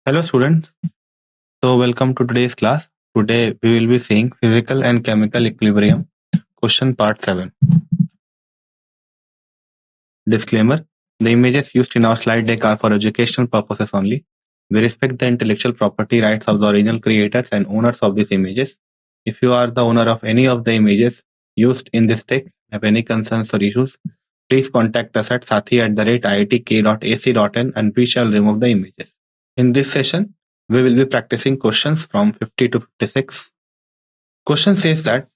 Hello students, so welcome to today's class. Today we will be seeing physical and chemical equilibrium, question part 7. Disclaimer, the images used in our slide deck are for educational purposes only. We respect the intellectual property rights of the original creators and owners of these images. If you are the owner of any of the images used in this deck, have any concerns or issues, please contact us at sathee@iitk.ac.in and we shall remove the images. In this session, we will be practicing questions from 50 to 56. Question says that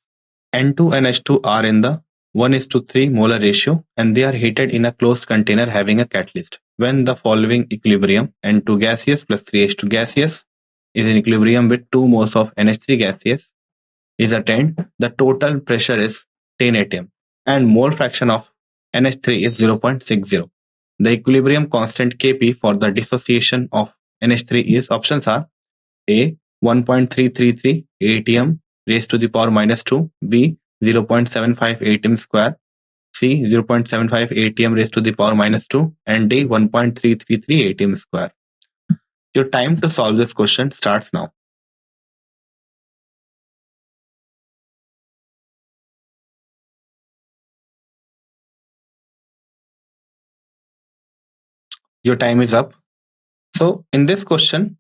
N2 and H2 are in the 1:3 molar ratio and they are heated in a closed container having a catalyst. When the following equilibrium N2 gaseous plus 3H2 gaseous is in equilibrium with 2 moles of NH3 gaseous is attained, the total pressure is 10 atm and mole fraction of NH3 is 0.60. The equilibrium constant Kp for the dissociation of NH3 is options are A 1.333 atm raised to the power minus 2, B 0.75 atm square, C 0.75 atm raised to the power minus 2 and D 1.333 atm square. Your time to solve this question starts now. Your time is up. So in this question,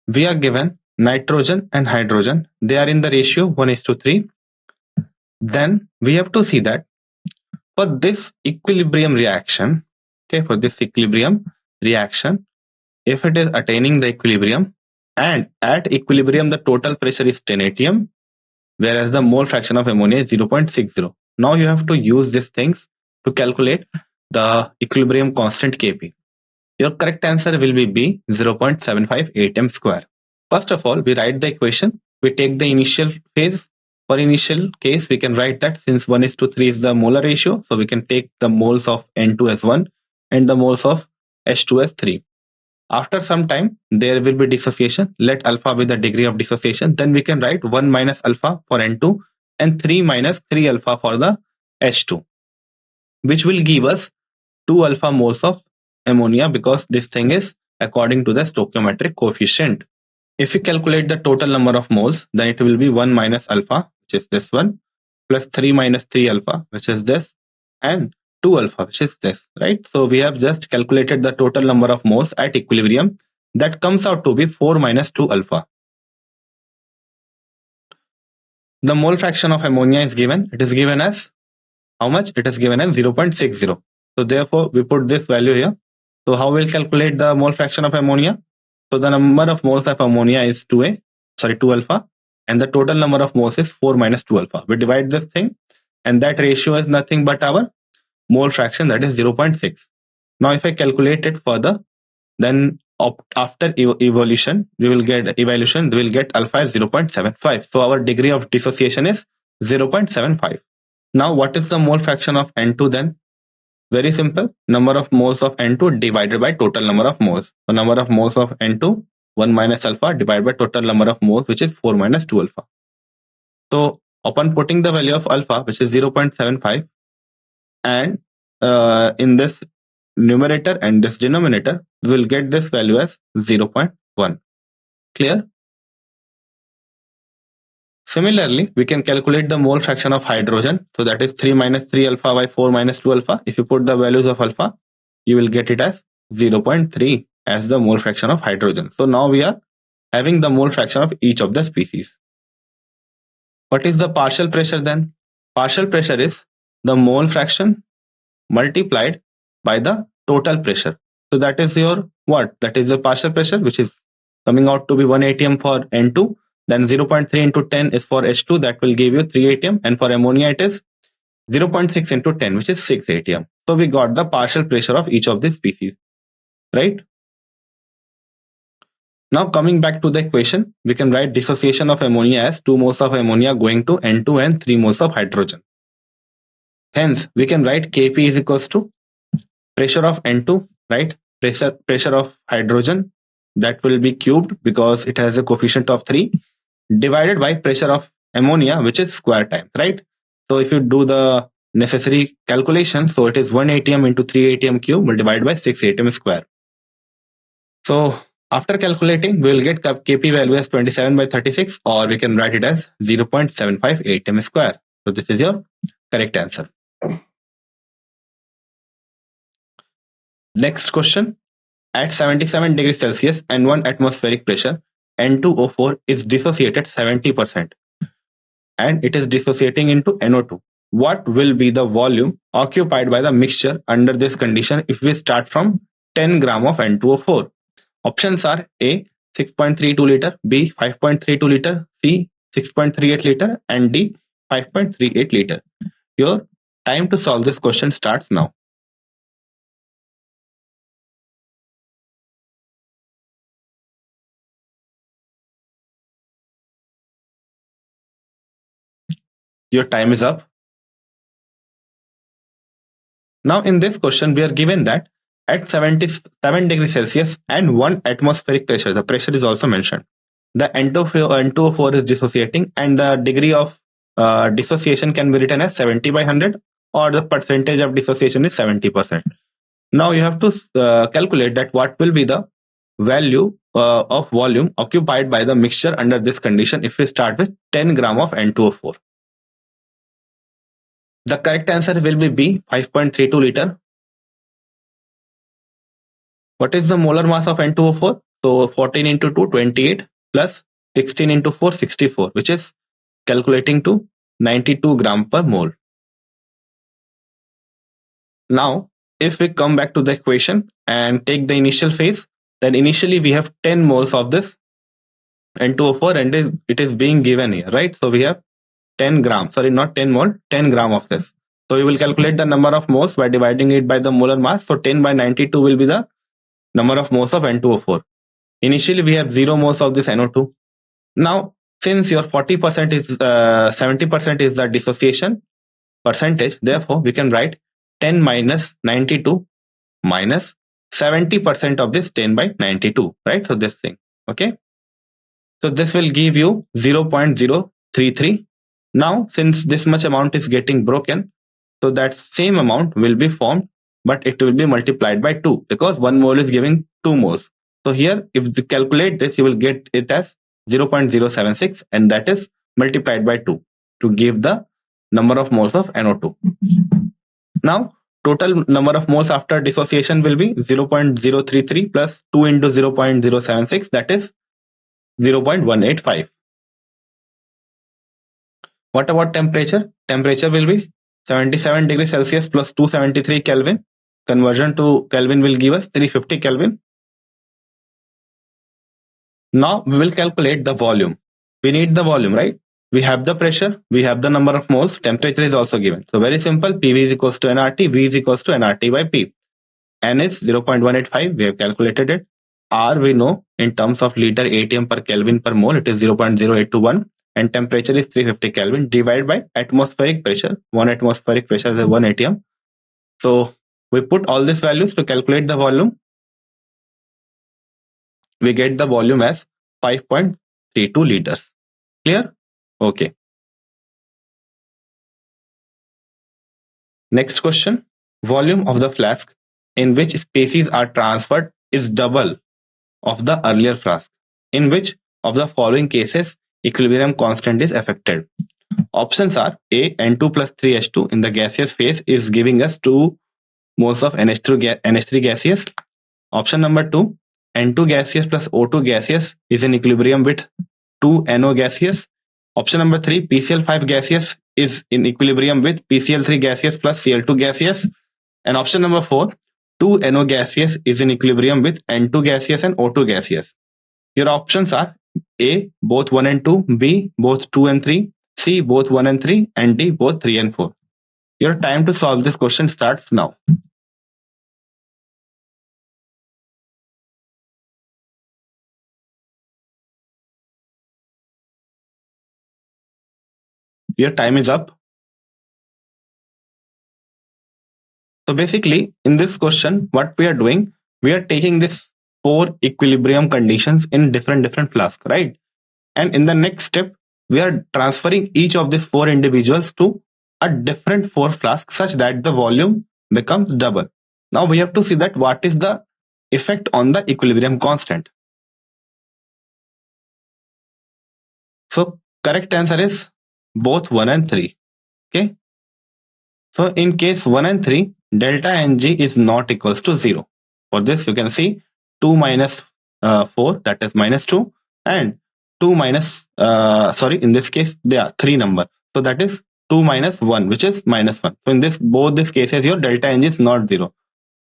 we are given nitrogen and hydrogen. They are in the ratio 1:3. Then we have to see that for this equilibrium reaction, if it is attaining the equilibrium and at equilibrium the total pressure is 10 atm, whereas the mole fraction of ammonia is 0.60. Now you have to use these things to calculate the equilibrium constant Kp. Your correct answer will be B 0.75 atm square. First of all, we write the equation. We take the initial phase. For initial case, we can write that since 1:3 is the molar ratio, so we can take the moles of N2 as 1 and the moles of H2 as 3. After some time, there will be dissociation. Let alpha be the degree of dissociation. Then we can write 1 minus alpha for N2 and 3 minus 3 alpha for the H2, which will give us 2 alpha moles of ammonia because this thing is according to the stoichiometric coefficient. If we calculate the total number of moles, then it will be 1 minus alpha, which is this one, plus 3 minus 3 alpha, which is this, and 2 alpha, which is this, right? So we have just calculated the total number of moles at equilibrium. That comes out to be 4 minus 2 alpha. The mole fraction of ammonia is given. It is given as how much? It is given as 0.60. So therefore, we put this value here. So how we'll calculate the mole fraction of ammonia? So the number of moles of ammonia is 2 alpha, and the total number of moles is 4 minus 2 alpha. We divide this thing, and that ratio is nothing but our mole fraction, that is 0.6. Now if I calculate it further, then after evaluation, we will get alpha as 0.75. So our degree of dissociation is 0.75. Now what is the mole fraction of N2 then? Very simple, number of moles of N2 divided by total number of moles. So number of moles of N2, 1 minus alpha divided by total number of moles, which is 4 minus 2 alpha. So upon putting the value of alpha, which is 0.75, and in this numerator and this denominator, we will get this value as 0.1. Clear? Similarly, we can calculate the mole fraction of hydrogen. So that is 3 minus 3 alpha by 4 minus 2 alpha. If you put the values of alpha, you will get it as 0.3 as the mole fraction of hydrogen. So now we are having the mole fraction of each of the species. What is the partial pressure then? Partial pressure is the mole fraction multiplied by the total pressure. So that is your what? That is your partial pressure, which is coming out to be 1 atm for N2. Then 0.3 into 10 is for H2, that will give you 3 atm, and for ammonia it is 0.6 into 10, which is 6 atm. So we got the partial pressure of each of these species, right? Now coming back to the equation, we can write dissociation of ammonia as 2 moles of ammonia going to N2 and 3 moles of hydrogen. Hence, we can write Kp is equals to pressure of N2, right? Pressure of hydrogen, that will be cubed because it has a coefficient of 3, divided by pressure of ammonia, which is square times, right? So if you do the necessary calculation, so it is 1 atm into 3 atm cube multiplied by 6 atm square. So After calculating, we will get Kp value as 27/36, or we can write it as 0.75 atm square. So this is your correct answer. Next question. At 77 degrees Celsius and 1 atmospheric pressure, N2O4 is dissociated 70% and it is dissociating into NO2. What will be the volume occupied by the mixture under this condition if we start from 10 gram of N2O4? Options are A 6.32 liter, B 5.32 liter, C 6.38 liter, and D 5.38 liter. Your time to solve this question starts now. Your time is up. Now in this question, we are given that at 77 degrees Celsius and 1 atmospheric pressure, the pressure is also mentioned, the N2O4 is dissociating, and the degree of dissociation can be written as 70/100, or the percentage of dissociation is 70%. Now you have to calculate that what will be the value of volume occupied by the mixture under this condition if we start with 10 gram of N2O4. The correct answer will be B 5.32 liter. What is the molar mass of N2O4? So 14 into 2, 28, plus 16 into 4, 64, which is calculating to 92 gram per mole. Now, if we come back to the equation and take the initial phase, then initially we have 10 moles of this N2O4 and it is being given here, right? So we have 10 gram, sorry, not 10 mole, 10 gram of this. So we will calculate the number of moles by dividing it by the molar mass. So 10 by 92 will be the number of moles of N2O4. Initially we have 0 moles of this NO2. Now, since your 40% is 70% is the dissociation percentage, therefore we can write 10 minus 92 minus 70% of this 10 by 92, right? So this thing, okay? So this will give you 0.033. Now, since this much amount is getting broken, so that same amount will be formed, but it will be multiplied by 2 because 1 mole is giving 2 moles. So here, if you calculate this, you will get it as 0.076, and that is multiplied by 2 to give the number of moles of NO2. Now, total number of moles after dissociation will be 0.033 plus 2 into 0.076, that is 0.185. What about temperature? Temperature will be 77 degrees Celsius plus 273 Kelvin. Conversion to Kelvin will give us 350 Kelvin. Now we will calculate the volume. We need the volume, right? We have the pressure, we have the number of moles, temperature is also given. So very simple, PV is equals to nRT, V is equals to nRT by P. N is 0.185, we have calculated it. R we know in terms of liter atm per Kelvin per mole, it is 0.0821, and temperature is 350 Kelvin divided by atmospheric pressure. 1 atmospheric pressure is 1 atm. So we put all these values to calculate the volume. We get the volume as 5.32 liters. Clear? Okay. Next question. Volume of the flask in which species are transferred is double of the earlier flask. In which of the following cases equilibrium constant is affected? Options are A, N2 plus 3H2 in the gaseous phase is giving us 2 moles of NH3 gaseous. Option number 2, N2 gaseous plus O2 gaseous is in equilibrium with 2 NO gaseous. Option number 3, PCl5 gaseous is in equilibrium with PCl3 gaseous plus Cl2 gaseous. And option number 4, 2 NO gaseous is in equilibrium with N2 gaseous and O2 gaseous. Your options are A, both 1 and 2, B, both 2 and 3, C, both 1 and 3, and D, both 3 and 4. Your time to solve this question starts now. Your time is up. So basically, in this question, what we are doing, we are taking this 4 equilibrium conditions in different flasks, right? And in the next step, we are transferring each of these 4 individuals to a different 4 flasks such that the volume becomes double. Now we have to see that what is the effect on the equilibrium constant. So correct answer is both 1 and 3. Okay. So in case 1 and 3, delta Ng is not equals to 0. For this, you can see 2 minus 4, that is minus 2, and 2 minus, in this case, there are 3 number. So that is 2 minus 1, which is minus 1. So in both these cases, your delta Ng is not 0.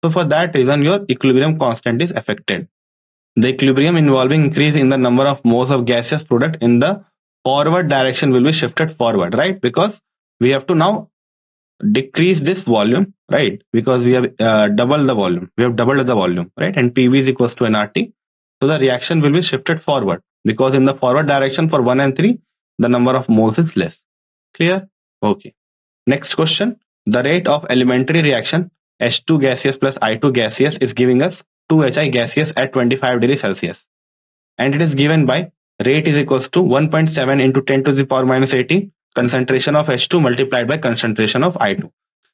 So for that reason, your equilibrium constant is affected. The equilibrium involving increase in the number of moles of gaseous product in the forward direction will be shifted forward, right? Because we have to now decrease this volume, right? Because we have doubled the volume. We have doubled the volume, right? And PV is equals to nRT. So the reaction will be shifted forward because in the forward direction for 1 and 3, the number of moles is less. Clear? Okay. Next question. The rate of elementary reaction H2 gaseous plus I2 gaseous is giving us 2Hi gaseous at 25 degrees Celsius. And it is given by rate is equals to 1.7 into 10 to the power minus 18 concentration of H2 multiplied by concentration of I2.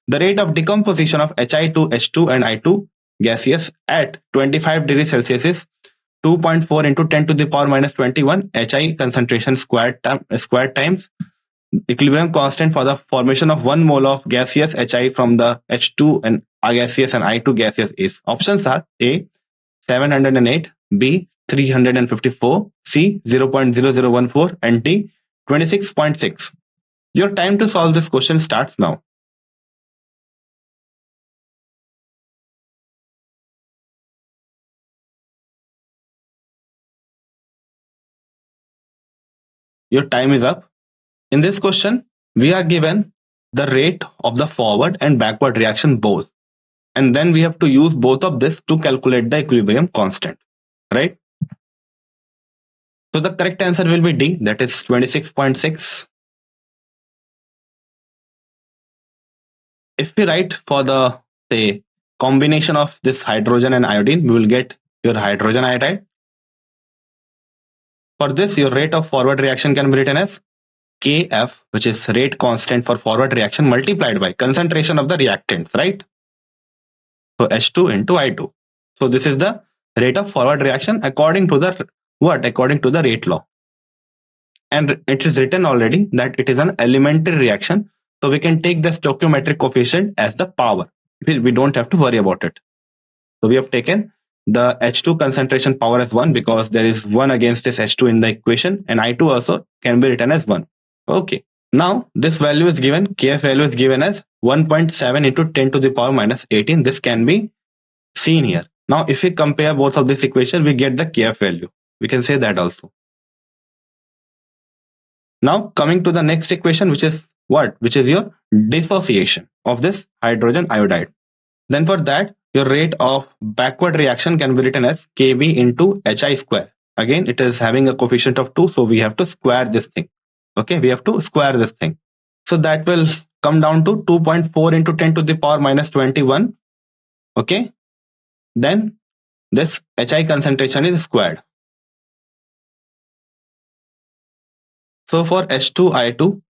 The rate of decomposition of Hi to H2 and I2 gaseous at 25 degrees Celsius is 2.4 into 10 to the power minus 21 Hi concentration squared times equilibrium constant for the formation of 1 mole of gaseous Hi from the H2 and gaseous and I2 gaseous is. Options are A 708, B 354, C 0.0014 and D 26.6. Your time to solve this question starts now. Your time is up. In this question, we are given the rate of the forward and backward reaction both. And then we have to use both of this to calculate the equilibrium constant, right? So the correct answer will be D, that is 26.6. If we write for the, say, combination of this hydrogen and iodine, we will get your hydrogen iodide. For this, your rate of forward reaction can be written as Kf, which is rate constant for forward reaction multiplied by concentration of the reactants, right? So H2 into I2. So this is the rate of forward reaction according to the what? According to the rate law. And it is written already that it is an elementary reaction. So we can take the stoichiometric coefficient as the power. We don't have to worry about it. So we have taken the H2 concentration power as 1 because there is 1 against this H2 in the equation, and I2 also can be written as 1. Okay. Now this value is given, Kf value is given as 1.7 into 10 to the power minus 18. This can be seen here. Now if we compare both of this equation, we get the Kf value. We can say that also. Now coming to the next equation, which is what? Which is your dissociation of this hydrogen iodide. Then for that, your rate of backward reaction can be written as Kb into Hi square. Again, it is having a coefficient of 2, so we have to square this thing. Okay, we have to square this thing. So that will come down to 2.4 into 10 to the power minus 21. Okay, then this Hi concentration is squared. So for H2I2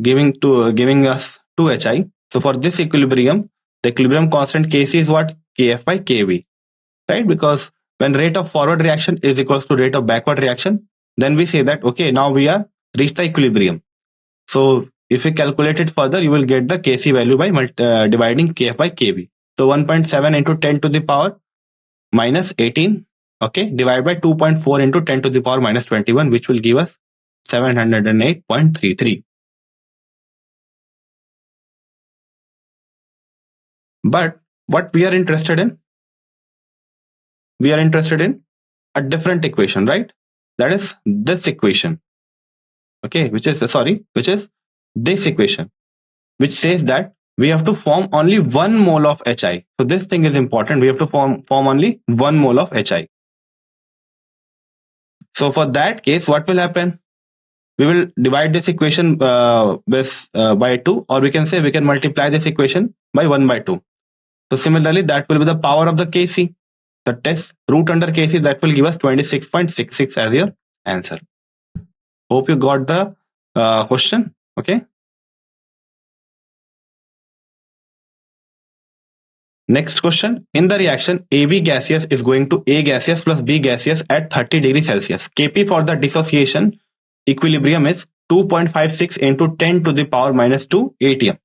giving us 2Hi. So for this equilibrium, the equilibrium constant Kc is what? Kf by Kv, right? Because when rate of forward reaction is equals to rate of backward reaction, then we say that, okay, now we are reached the equilibrium. So if we calculate it further, you will get the Kc value by dividing Kf by Kv. So 1.7 into 10 to the power minus 18, okay, divided by 2.4 into 10 to the power minus 21, which will give us 708.33. But what we are interested in? We are interested in a different equation, right? That is this equation. Okay, which is this equation, which says that we have to form only 1 mole of Hi. So this thing is important. We have to form only 1 mole of Hi. So for that case, what will happen? We will divide this equation by 2, or we can say we can multiply this equation by 1 by 2. So similarly, that will be the power of the Kc. The test root under Kc, that will give us 26.66 as your answer. Hope you got the question. Okay. Next question. In the reaction, AB gaseous is going to A gaseous plus B gaseous at 30 degrees Celsius. Kp for the dissociation equilibrium is 2.56 into 10 to the power minus 2 atm.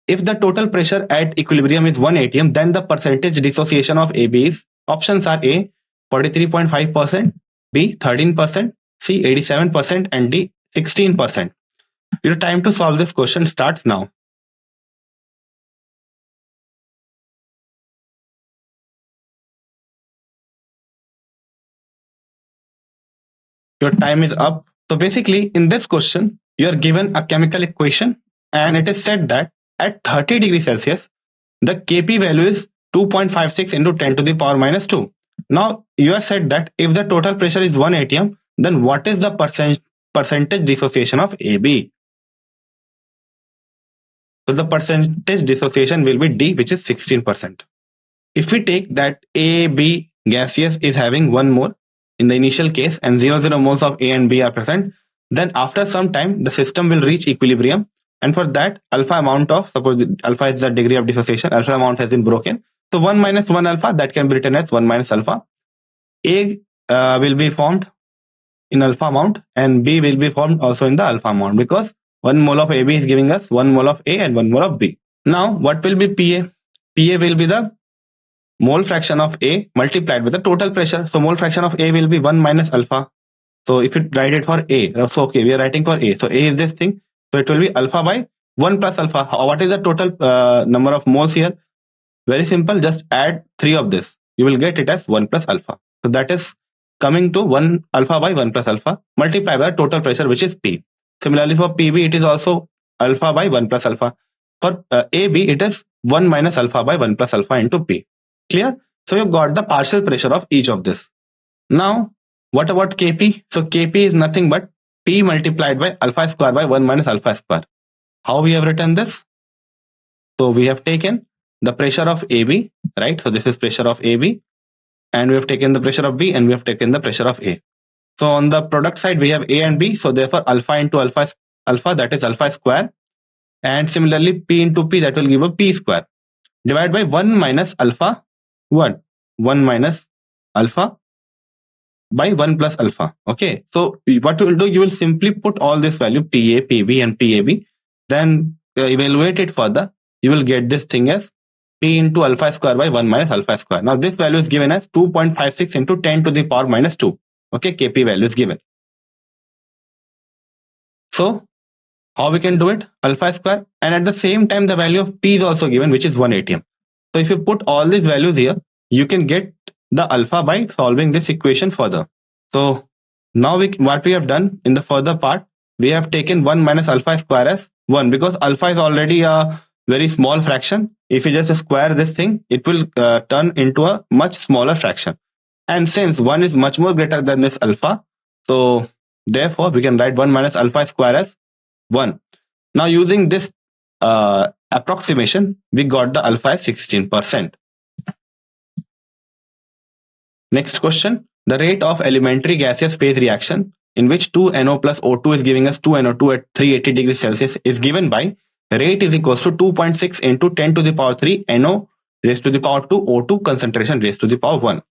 If the total pressure at equilibrium is 1 atm, then the percentage dissociation of AB is, options are A, 43.5%, B, 13%, C, 87%, and D, 16%. Your time to solve this question starts now. Your time is up. So basically, in this question, you are given a chemical equation, and it is said that at 30 degrees Celsius, the Kp value is 2.56 into 10 to the power minus 2. Now, you are said that if the total pressure is 1 atm, then what is the percentage dissociation of AB? So the percentage dissociation will be D, which is 16%. If we take that AB gaseous is having 1 mole in the initial case and 0 moles of A and B are present, then after some time the system will reach equilibrium, and for that alpha amount of, suppose alpha is the degree of dissociation, alpha amount has been broken, so 1 minus 1 alpha, that can be written as 1 minus alpha. A will be formed in alpha amount and B will be formed also in the alpha amount, because 1 mole of AB is giving us 1 mole of A and 1 mole of B. Now what will be PA? PA will be the mole fraction of A multiplied with the total pressure. So mole fraction of A will be 1 minus alpha. So if you write it for A, so okay, we are writing for A. So A is this thing. So it will be alpha by 1 plus alpha. What is the total number of moles here? Very simple. Just add 3 of this. You will get it as 1 plus alpha. So that is coming to 1 alpha by 1 plus alpha multiplied by total pressure, which is P. Similarly for PB, it is also alpha by 1 plus alpha. For AB, it is 1 minus alpha by 1 plus alpha into P. Clear? So you got the partial pressure of each of this. Now, what about Kp? So Kp is nothing but P multiplied by alpha square by 1 minus alpha square. How we have written this? So we have taken the pressure of AB, right? So this is pressure of AB, and we have taken the pressure of B, and we have taken the pressure of A. So on the product side, we have A and B. So therefore, alpha into alpha, that is alpha square. And similarly, P into P, that will give a P square. Divide by 1 minus alpha, what? 1 minus alpha by 1 plus alpha. Okay. So what you will do, you will simply put all this value, PA, PB, and PAB. Then evaluate it further. You will get this thing as P into alpha square by 1 minus alpha square. Now this value is given as 2.56 into 10 to the power minus 2. Okay, Kp value is given. So how we can do it? Alpha square, and at the same time the value of P is also given, which is 1 atm. So if you put all these values here, you can get the alpha by solving this equation further. So now what we have done in the further part, we have taken 1 minus alpha square as 1, because alpha is already a very small fraction. If you just square this thing, it will turn into a much smaller fraction. And since 1 is much more greater than this alpha, so therefore we can write 1 minus alpha square as 1. Now using this approximation, we got the alpha as 16%. Next question. The rate of elementary gaseous phase reaction in which 2NO plus O2 is giving us 2NO2 at 380 degrees Celsius is given by rate is equals to 2.6 into 10 to the power 3 NO raised to the power 2 O2 concentration raised to the power 1.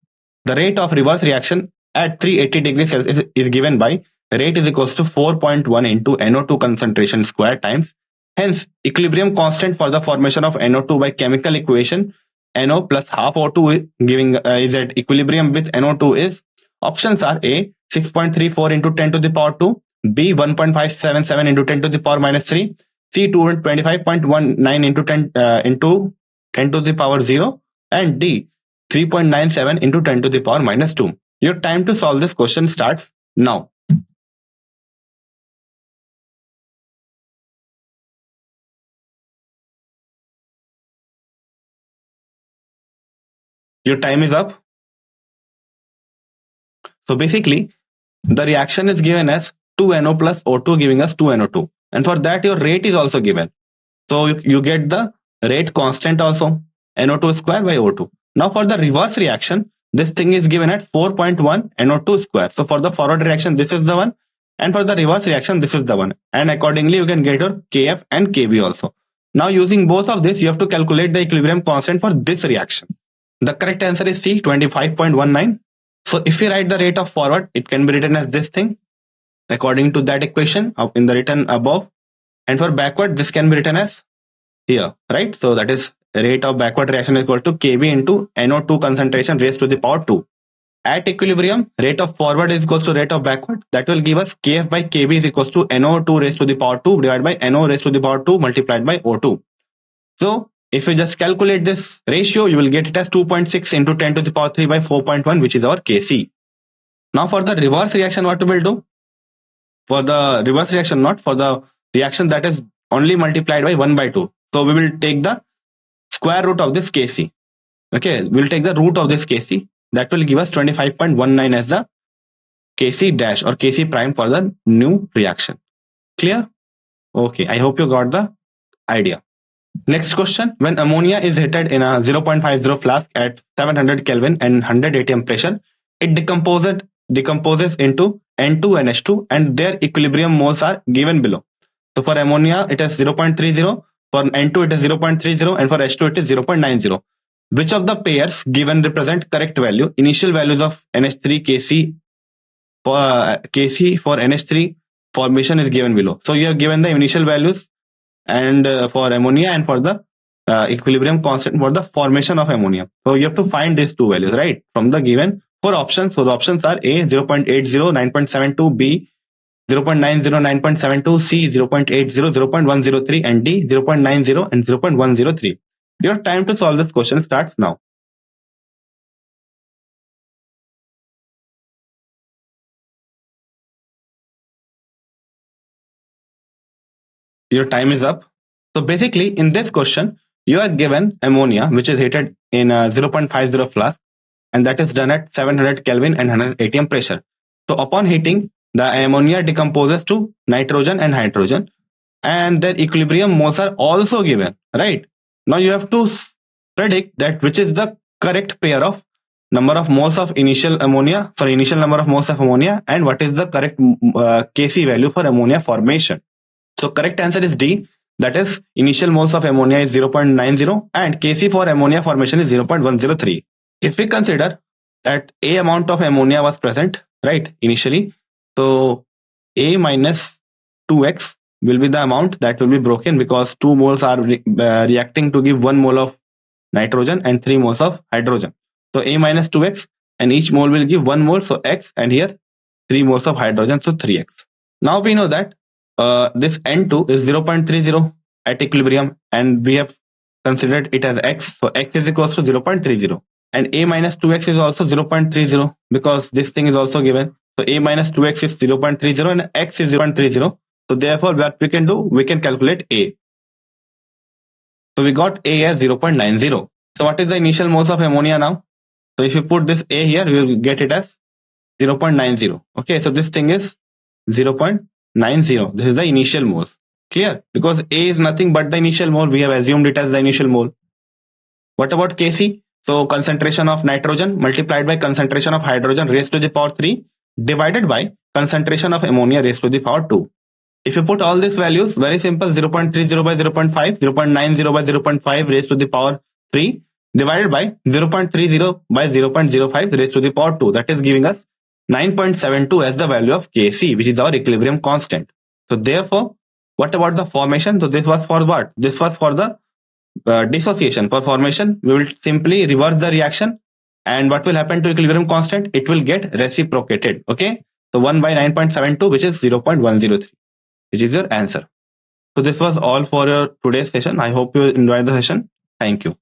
The rate of reverse reaction at 380 degrees Celsius is given by rate is equals to 4.1 into NO2 concentration square times. Hence, equilibrium constant for the formation of NO2 by chemical equation NO plus half O2 giving is at equilibrium with NO2 is, options are A, 6.34 into 10 to the power 2, B, 1.577 into 10 to the power minus 3, C, 225.19 into 10 to the power 0, and D, 3.97 into 10 to the power minus 2. Your time to solve this question starts now. Your time is up. So basically, the reaction is given as 2NO plus O2 giving us 2NO2. And for that, your rate is also given. So you get the rate constant also, NO2 square by O2. Now for the reverse reaction, this thing is given at 4.1 NO2 square. So for the forward reaction, this is the one. And for the reverse reaction, this is the one. And accordingly, you can get your Kf and Kb also. Now using both of this, you have to calculate the equilibrium constant for this reaction. The correct answer is C, 25.19. So if we write the rate of forward, it can be written as this thing. according to that equation in the written above. And for backward, this can be written as here, right? So that is rate of backward reaction is equal to Kb into NO2 concentration raised to the power 2. At equilibrium, rate of forward is equal to rate of backward. That will give us Kf by Kb is equal to NO2 raised to the power 2 divided by NO raised to the power 2 multiplied by O2. So if you just calculate this ratio, you will get it as 2.6 into 10 to the power 3 by 4.1, which is our Kc. Now for the reverse reaction, what we will do? For the reverse reaction, not for the reaction that is only multiplied by 1 by 2. So we will take the square root of this Kc. Okay, we'll take the root of this Kc. That will give us 25.19 as the Kc dash or Kc prime for the new reaction. Clear? Okay, I hope you got the idea. Next question. When ammonia is heated in a 0.50 flask at 700 Kelvin and 100 atm pressure, it decomposes into N2NH2 and their equilibrium moles are given below. So for ammonia it is 0.30, for N2 it is 0.30 and for H2 it is 0.90. Which of the pairs given represent correct value? Initial values of NH3 Kc for NH3 formation is given below. So you have given the initial values and for ammonia and for the equilibrium constant for the formation of ammonia. So you have to find these two values, right, from the given 4 options. So the options are A 0.80, 9.72, B 0.90, 9.72, C 0.80, 0.103 and D 0.90 and 0.103. Your time to solve this question starts now. Your time is up. So basically in this question, you are given ammonia which is heated in a 0.50 flask and that is done at 700 Kelvin and 100 atm pressure. So upon heating, the ammonia decomposes to nitrogen and hydrogen and their equilibrium moles are also given, right? Now you have to predict that which is the correct pair of number of moles of initial number of moles of ammonia and what is the correct Kc value for ammonia formation. So correct answer is D, that is initial moles of ammonia is 0.90 and Kc for ammonia formation is 0.103. If we consider that A amount of ammonia was present, right, initially, so A minus 2x will be the amount that will be broken because 2 moles are reacting to give 1 mole of nitrogen and 3 moles of hydrogen. So A minus 2x and each mole will give 1 mole, so x, and here 3 moles of hydrogen, so 3x. Now we know that this N2 is 0.30 at equilibrium and we have considered it as x, so x is equals to 0.30 and A minus 2x is also 0.30 because this thing is also given. So A minus 2x is 0.30 and x is 0.30. So therefore what we can do, we can calculate A. So we got A as 0.90. So what is the initial moles of ammonia now? So if you put this A here, we will get it as 0.90. Okay, so this thing is 0.90. This is the initial moles. Clear? Because A is nothing but the initial mole. We have assumed it as the initial mole. What about Kc? So concentration of nitrogen multiplied by concentration of hydrogen raised to the power 3 divided by concentration of ammonia raised to the power 2. If you put all these values, very simple, 0.30 by 0.5, 0.90 by 0.5 raised to the power 3 divided by 0.30 by 0.05 raised to the power 2. That is giving us 9.72 as the value of Kc, which is our equilibrium constant. So therefore, what about the formation? So this was for what? This was for the dissociation. For formation, we will simply reverse the reaction and what will happen to equilibrium constant? It will get reciprocated. Okay. So 1 by 9.72, which is 0.103, which is your answer. So this was all for your today's session. I hope you enjoyed the session. Thank you.